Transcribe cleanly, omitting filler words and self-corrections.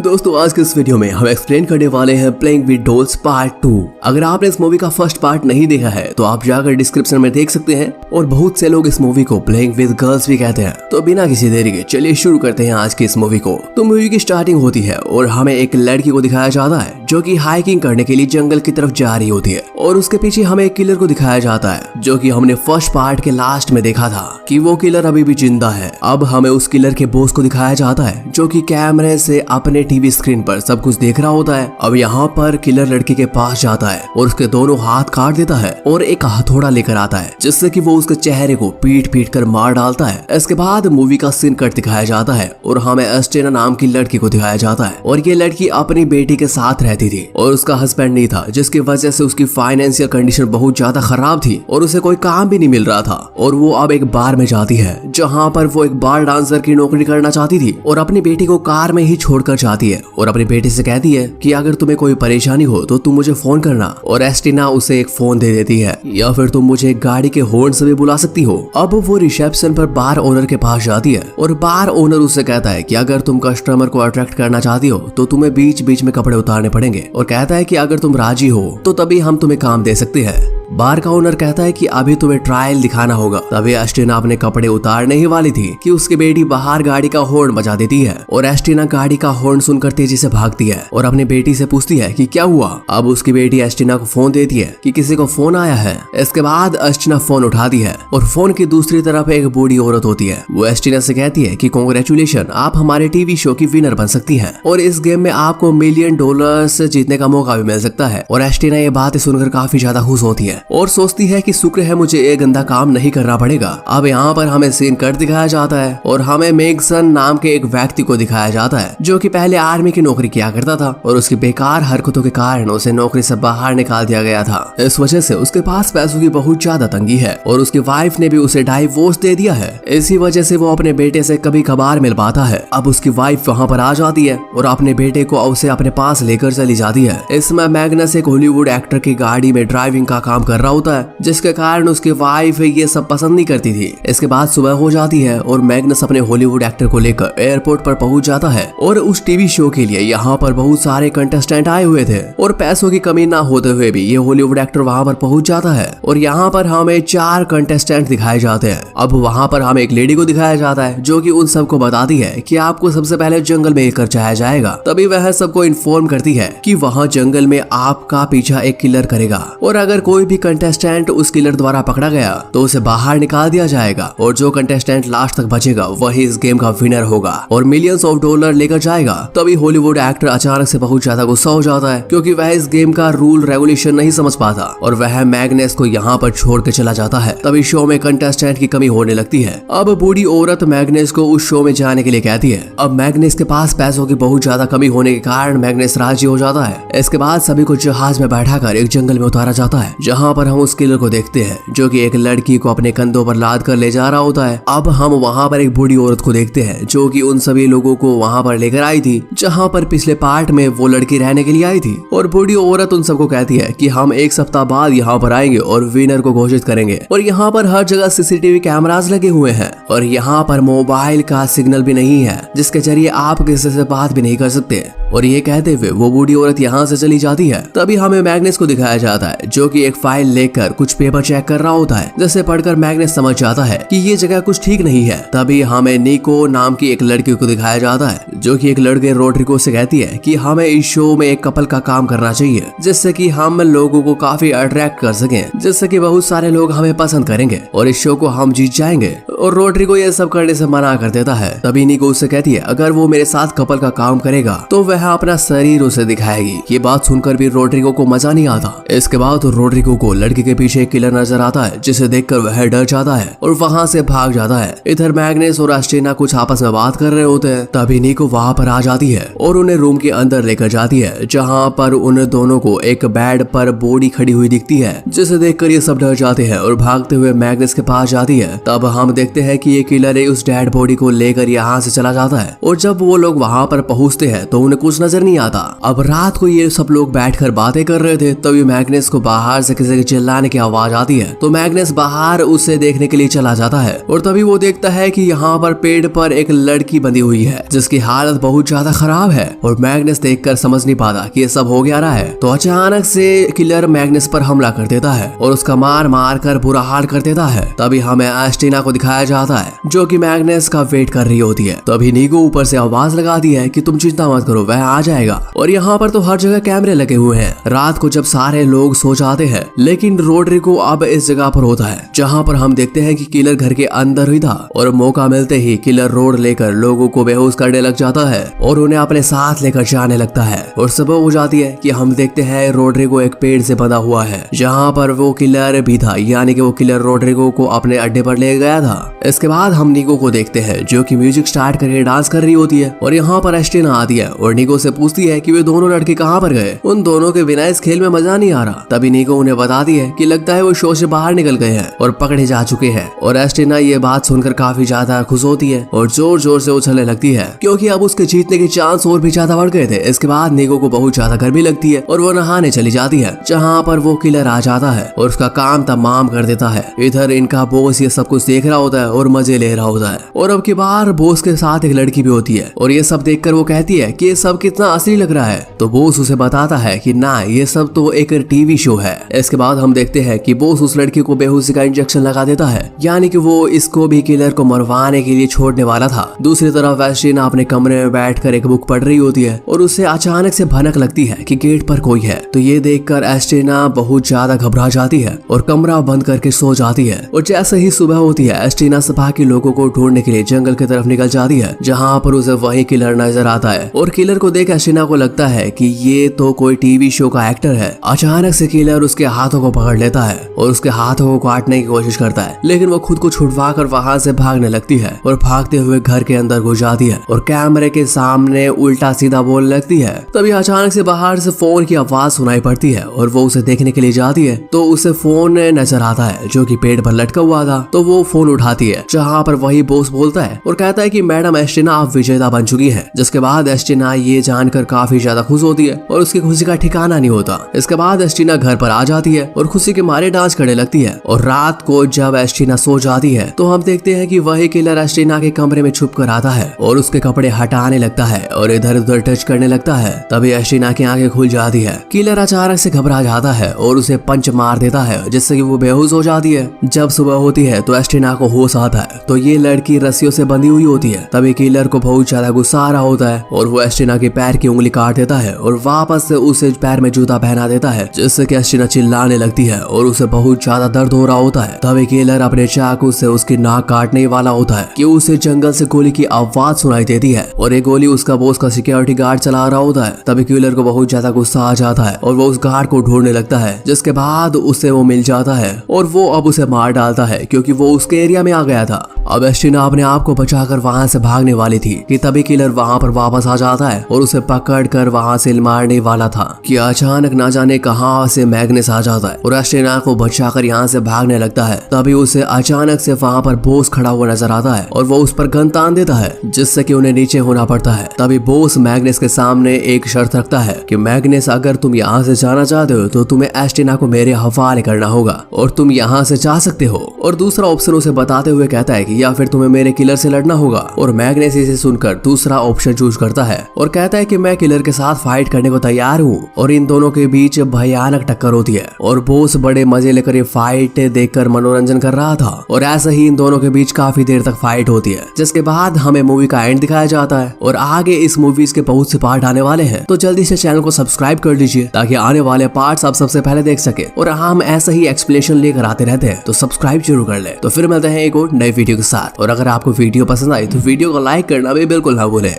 दोस्तों आज के इस वीडियो में हम एक्सप्लेन करने वाले हैं प्लेइंग विद डॉल्स पार्ट 2। अगर आपने इस मूवी का फर्स्ट पार्ट नहीं देखा है तो आप जाकर डिस्क्रिप्शन में देख सकते हैं और बहुत से लोग इस मूवी को प्लेइंग विद गर्ल्स भी कहते हैं। तो बिना किसी देरी के चलिए शुरू करते हैं आज की इस मूवी को। तो मूवी की स्टार्टिंग होती है और हमें एक लड़की को दिखाया जाता है जो कि हाइकिंग करने के लिए जंगल की तरफ जा रही होती है और उसके पीछे हमें एक किलर को दिखाया जाता है जो कि हमने फर्स्ट पार्ट के लास्ट में देखा था कि वो किलर अभी भी जिंदा है। अब हमें उस किलर के बॉस को दिखाया जाता है जो कि कैमरे से अपने टीवी स्क्रीन पर सब कुछ देख रहा होता है। अब यहाँ पर किलर लड़की के पास जाता है और उसके दोनों हाथ काट देता है और एक हथौड़ा लेकर आता है जिससे कि वो उसके चेहरे को पीट पीट कर मार डालता है। इसके बाद मूवी का सीन कट दिखाया जाता है और हमें एस्टेना नाम की लड़की को दिखाया जाता है और ये लड़की अपनी बेटी के साथ रहती थी और उसका हस्बैंड नहीं था जिसकी वजह से उसकी फाइनेंशियल कंडीशन बहुत ज्यादा खराब थी और उसे कोई काम भी नहीं मिल रहा था। और वो अब एक बार में जाती है जहाँ पर वो एक बार डांसर की नौकरी करना चाहती थी और अपनी बेटी को कार में ही छोड़कर जाती है और अपनी बेटी से कहती है कि अगर तुम्हें कोई परेशानी हो तो तुम मुझे फोन करना। और एस्टीना उसे एक फोन दे देती है या फिर तुम मुझे गाड़ी के हॉर्न से भी बुला सकती हो। अब वो रिसेप्शन पर बार ओनर के पास जाती है और बार ओनर उससे कहता है कि अगर तुम कस्टमर को अट्रैक्ट करना चाहती हो तो तुम्हें बीच बीच में कपड़े उतारने पड़ेंगे और कहता है कि अगर तुम राजी हो तो तभी हम तुम्हें काम दे सकते हैं। बार का ओनर कहता है कि अभी तुम्हें ट्रायल दिखाना होगा। तभी एस्टीना अपने कपड़े उतारने ही वाली थी कि उसकी बेटी बाहर गाड़ी का हॉर्न बजा देती है और एस्टीना गाड़ी का हॉर्न सुनकर तेजी से भागती है और अपनी बेटी से पूछती है कि क्या हुआ। अब उसकी बेटी एस्टीना को फोन देती है कि किसी को फोन आया है। इसके बाद एस्टीना फोन उठाती है और फोन की दूसरी तरफ एक बूढ़ी औरत होती है। वो एस्टीना से कहती है कि कांग्रेचुलेशन, आप हमारे टीवी शो की विनर बन सकती है और इस गेम में आपको $1 मिलियन जीतने का मौका भी मिल सकता है। और एस्टीना ये बातें सुनकर काफी ज्यादा खुश होती है और सोचती है कि शुक्र है मुझे ये गंदा काम नहीं करना पड़ेगा। अब यहाँ पर हमें सीन कट दिखाया जाता है और हमें मेगसन नाम के एक व्यक्ति को दिखाया जाता है जो कि पहले आर्मी की नौकरी किया करता था और उसकी बेकार हरकतों के कारण उसे नौकरी से बाहर निकाल दिया गया था। इस वजह से उसके पास पैसों की बहुत ज्यादा तंगी है और उसकी वाइफ ने भी उसे डाइवोर्स दे दिया है। इसी वजह से वो अपने बेटे से कभी कभार मिल पाता है। अब उसकी वाइफ वहाँ पर आ जाती है और अपने बेटे को उसे अपने पास लेकर चली जाती है। इसमें मैग्नस एक हॉलीवुड एक्टर की गाड़ी में ड्राइविंग का काम कर रहा होता है जिसके कारण उसकी वाइफ ये सब पसंद नहीं करती थी। इसके बाद सुबह हो जाती है और मैग्नस अपने हॉलीवुड एक्टर को लेकर एयरपोर्ट पर पहुंच जाता है और उस टीवी शो के लिए यहाँ पर बहुत सारे कंटेस्टेंट आए हुए थे और पैसों की कमी ना होते हुए भी ये हॉलीवुड एक्टर वहाँ पर पहुंच जाता है और यहाँ पर हमें 4 कंटेस्टेंट दिखाए जाते हैं। अब वहाँ पर हमें एक लेडी को दिखाया जाता है जो कि उन सबको बताती है कि आपको सबसे पहले जंगल में लेकर जाया जाएगा। तभी वह सबको इन्फॉर्म करती है कि वहाँ जंगल में आपका पीछा एक किलर करेगा और अगर कोई भी कंटेस्टेंट उस किलर द्वारा पकड़ा गया तो उसे बाहर निकाल दिया जाएगा और जो कंटेस्टेंट लास्ट तक बचेगा वही इस गेम का विनर होगा और $मिलियंस लेकर जाएगा। तभी हॉलीवुड एक्टर अचानक से बहुत ज्यादा गुस्सा हो जाता है क्योंकि वह इस गेम का रूल रेगुलेशन नहीं समझ पाता और वह मैग्नस को यहाँ पर छोड़ के चला जाता है। तभी शो में कंटेस्टेंट की कमी होने लगती है। अब बूढ़ी औरत मैग्नस को उस शो में जाने के लिए कहती है। अब मैग्नस के पास पैसों की बहुत ज्यादा कमी होने के कारण मैग्नस राजी हो जाता है। इसके बाद सभी को जहाज में बैठाकर एक जंगल में उतारा जाता है जहाँ पर हम उस किलर को देखते हैं जो कि एक लड़की को अपने कंधों पर लाद कर ले जा रहा होता है। अब हम वहाँ पर एक बूढ़ी औरत को देखते हैं जो कि उन सभी लोगों को वहाँ पर लेकर आई थी जहाँ पर पिछले पार्ट में वो लड़की रहने के लिए आई थी। और बूढ़ी औरत उन सबको कहती है कि हम 1 सप्ताह बाद यहाँ पर आएंगे और विनर को घोषित करेंगे। और यहाँ पर हर जगह सीसीटीवी कैमरास लगे हुए हैं और यहाँ पर मोबाइल का सिग्नल भी नहीं है जिसके जरिए आप किसी से बात भी नहीं कर सकते। और ये कहते हुए वो बूढ़ी औरत यहाँ से चली जाती है। तभी हमें मैग्नस को दिखाया जाता है जो कि एक फाइल लेकर कुछ पेपर चेक कर रहा होता है जिसे पढ़कर मैग्नस समझ जाता है कि ये जगह कुछ ठीक नहीं है। तभी हमें निको नाम की एक लड़की को दिखाया जाता है जो कि एक लड़के रोड्रिगो से कहती है कि हमें इस शो में एक कपल का काम करना चाहिए जिससे कि हम लोगों को काफी अट्रैक्ट कर सकें, जिससे कि बहुत सारे लोग हमें पसंद करेंगे और इस शो को हम जीत जाएंगे। और रोड्रिगो ये सब करने से मना कर देता है। तभी निको उससे कहती है अगर वो मेरे साथ कपल का काम करेगा तो वह अपना शरीर उसे दिखाएगी। ये बात सुनकर भी रोड्रिगो को मजा नहीं आता। इसके बाद रोड्रिगो को लड़की के पीछे एक किलर नजर आता है जिसे देखकर वह डर जाता है और वहाँ से भाग जाता है। इधर मैग्नस और एस्टीना कुछ आपस में बात कर रहे होते हैं। तभी निको वहाँ पर आ जाती है और उन्हें रूम के अंदर लेकर जाती है जहाँ पर उन दोनों को एक बेड पर बॉडी खड़ी हुई दिखती है जिसे देखकर ये सब डर जाते हैं और भागते हुए मैग्नस के पास जाती है। तब हम देखते हैं कि ये किलर उस डेड बॉडी को लेकर यहाँ से चला जाता है और जब वो लोग वहाँ पर पहुँचते हैं तो उन्हें कुछ कुछ नजर नहीं आता। अब रात को ये सब लोग बैठकर बातें कर रहे थे, तभी मैग्नेस को बाहर से किसी के चिल्लाने की आवाज आती है। तो मैग्नेस बाहर उसे देखने के लिए चला जाता है और तभी वो देखता है कि यहाँ पर पेड़ पर एक लड़की बंधी हुई है जिसकी हालत बहुत ज्यादा खराब है। और मैग्नेस देखकर समझ नहीं पाता कि ये सब हो क्या रहा है। तो अचानक से किलर मैग्नेस पर हमला कर देता है और उसका मार मार कर बुरा हाल कर देता है। तभी हमें एस्टीना को दिखाया जाता है जो कि मैग्नेस का वेट कर रही होती है। तभी नीको ऊपर से आवाज लगा दी है कि तुम चिंता मत करो, वह आ जाएगा। और यहाँ पर तो हर जगह कैमरे लगे हुए हैं। रात को जब सारे लोग सो जाते हैं, लेकिन रोड्रिगो अब इस जगह पर होता है जहाँ पर हम देखते हैं कि किलर घर के अंदर ही था और मौका मिलते ही किलर रोड लेकर लोगों को बेहोश करने लग जाता है और उन्हें अपने साथ लेकर जाने लगता है। और सुबह हो जाती है कि हम देखते हैं रोड्रिगो एक पेड़ से बंधा हुआ है जहाँ पर वो किलर भी था, यानी कि वो किलर रोड्रिगो को अपने अड्डे पर ले गया था। इसके बाद हम निको को देखते हैं जो कि म्यूजिक स्टार्ट करके डांस कर रही होती है और यहाँ पर एस्टीना आती है और निको से पूछती है कि वे दोनों लड़के कहाँ पर गए, उन दोनों के बिना इस खेल में मजा नहीं आ रहा। तभी निको उन्हें बताती है कि लगता है वो शो से बाहर निकल गए हैं और पकड़े जा चुके हैं। और एस्टीना ये बात सुनकर काफी ज्यादा खुश होती है और जोर जोर से उछलने लगती है क्योंकि अब उसके जीतने के चांस और भी ज्यादा बढ़ गए थे। इसके बाद निको को बहुत ज्यादा गर्मी लगती है और वो नहाने चली जाती है जहाँ पर वो किलर आ जाता है और उसका काम तमाम कर देता है। इधर इनका बॉस ये सब कुछ देख रहा होता है और मजे ले रहा होता है। और अब की बार बॉस के साथ एक लड़की भी होती है और ये सब देखकर वो कहती है कि ये सब कितना असली लग रहा है। तो बॉस उसे बताता है कि ना, ये सब तो एक टीवी शो है। इसके बाद हम देखते हैं कि बॉस उस लड़की को बेहोशी का इंजेक्शन लगा देता है, यानी कि वो इसको भी किलर को मरवाने के लिए छोड़ने वाला था। दूसरी तरफ एस्टीना अपने कमरे में बैठकर एक बुक पढ़ रही होती है और उसे अचानक से भनक लगती है कि गेट पर कोई है। तो ये देखकर एस्टीना बहुत ज्यादा घबरा जाती है और कमरा बंद करके सो जाती है। और जैसे ही सुबह होती है, एस्टीना बाकी लोगों को ढूंढने के लिए जंगल की तरफ निकल जाती है जहाँ पर उसे वही किलर नजर आता है। और किलर को देख एस्टीना को लगता है कि ये तो कोई टीवी शो का एक्टर है। अचानक से किलर उसके हाथों को पकड़ लेता है और उसके हाथों को काटने की कोशिश करता है, लेकिन वो खुद को छुड़वा कर वहाँ से भागने लगती है और भागते हुए घर के अंदर घुस जाती है और कैमरे के सामने उल्टा सीधा बोलने लगती है। तभी अचानक से बाहर से फोन की आवाज सुनाई पड़ती है और वो उसे देखने के लिए जाती है तो उसे फोन नजर आता है जो कि पेड़ पर लटका हुआ था। तो वो फोन उठाती है जहाँ पर वही बॉस बोलता है और कहता है कि मैडम एस्टीना आप विजेता बन चुकी है। जिसके बाद एस्टीना ये जानकर काफी ज्यादा खुश होती है और उसकी खुशी का ठिकाना नहीं होता। इसके बाद एस्टीना घर पर आ जाती है और खुशी के मारे डांस करने लगती है। और रात को जब एस्टीना सो जाती है तो हम देखते हैं कि वही किलर एस्टीना के कमरे में छुप कर आता है और उसके कपड़े हटाने लगता है और इधर उधर टच करने लगता है। तभी एस्टीना की आंखें खुल जाती है। किलर अचानक से घबरा जाता है और उसे पंच मार देता है जिससे कि वो बेहोश हो जाती है। जब सुबह होती है तो एस्टीना को होश आता है तो ये लड़की रस्सियों से बंधी हुई होती है। तभी किलर को बहुत ज्यादा गुस्सा आ रहा होता है और वो एस्टीना के पैर की उंगली काट देता है और वापस से उसे पैर में जूता पहना देता है जिससे कि एस्टीना चिल्लाने लगती है और उसे बहुत ज्यादा दर्द हो रहा होता है। तभी किलर अपने चाकू से उसकी नाक काटने वाला होता है कि उसे जंगल से गोली की आवाज सुनाई देती है और ये गोली उसका बॉस का सिक्योरिटी गार्ड चला रहा होता है। तभी किलर को बहुत ज्यादा गुस्सा आ जाता है और वो उस गार्ड को ढूंढने लगता है जिसके बाद उसे वो मिल जाता है और वो अब उसे मार डालता है क्योंकि वो उसके एरिया में आ गया था। अब एस्टीना अपने आप को बचाकर वहां से भागने वाली थी कि तभी किलर वहां पर वापस आ जाता है और उसे पकड़ कर वहां से मारने वाला था कि अचानक ना जाने कहां से मैग्नेस आ जाता है और एस्टीना को बचाकर यहाँ से भागने लगता है। तभी उसे अचानक से वहां पर बॉस खड़ा हुआ नजर आता है और वो उस पर गन तान देता है जिससे कि उन्हें नीचे होना पड़ता है। तभी बॉस मैग्नेस के सामने एक शर्त रखता है कि मैग्नेस अगर तुम यहाँ से जाना चाहते हो तो तुम्हें एस्टीना को मेरे हवाले करना होगा और तुम यहाँ से जा सकते हो। और दूसरा ऑप्शन उसे बताते हुए कहता है कि या फिर तुम्हें मेरे किलर से लड़ना होगा। और मैग्नेस इसे सुनकर दूसरा ऑप्शन चूज करता है और कहता है कि मैं किलर के साथ फाइट करने को तैयार हूँ। और इन दोनों के बीच भयानक टक्कर होती है और बॉस बड़े मजे लेकर ये फाइट देखकर मनोरंजन कर रहा था। और ऐसे ही इन दोनों के बीच काफी देर तक फाइट होती है जिसके बाद हमें मूवी का एंड दिखाया जाता है और आगे इस मूवीज के बहुत से पार्ट आने वाले हैं। तो जल्दी से चैनल को सब्सक्राइब कर लीजिए ताकि आने वाले पार्ट्स आप सबसे पहले देख सके और हम ऐसा ही एक्सप्लेनेशन लेकर आते रहते हैं। तो सब्सक्राइब जरूर कर ले। तो फिर मिलते हैं एक और नई वीडियो के साथ। और अगर आपको वीडियो पसंद आई तो वीडियो को लाइक करना भी बिल्कुल ना भूलें।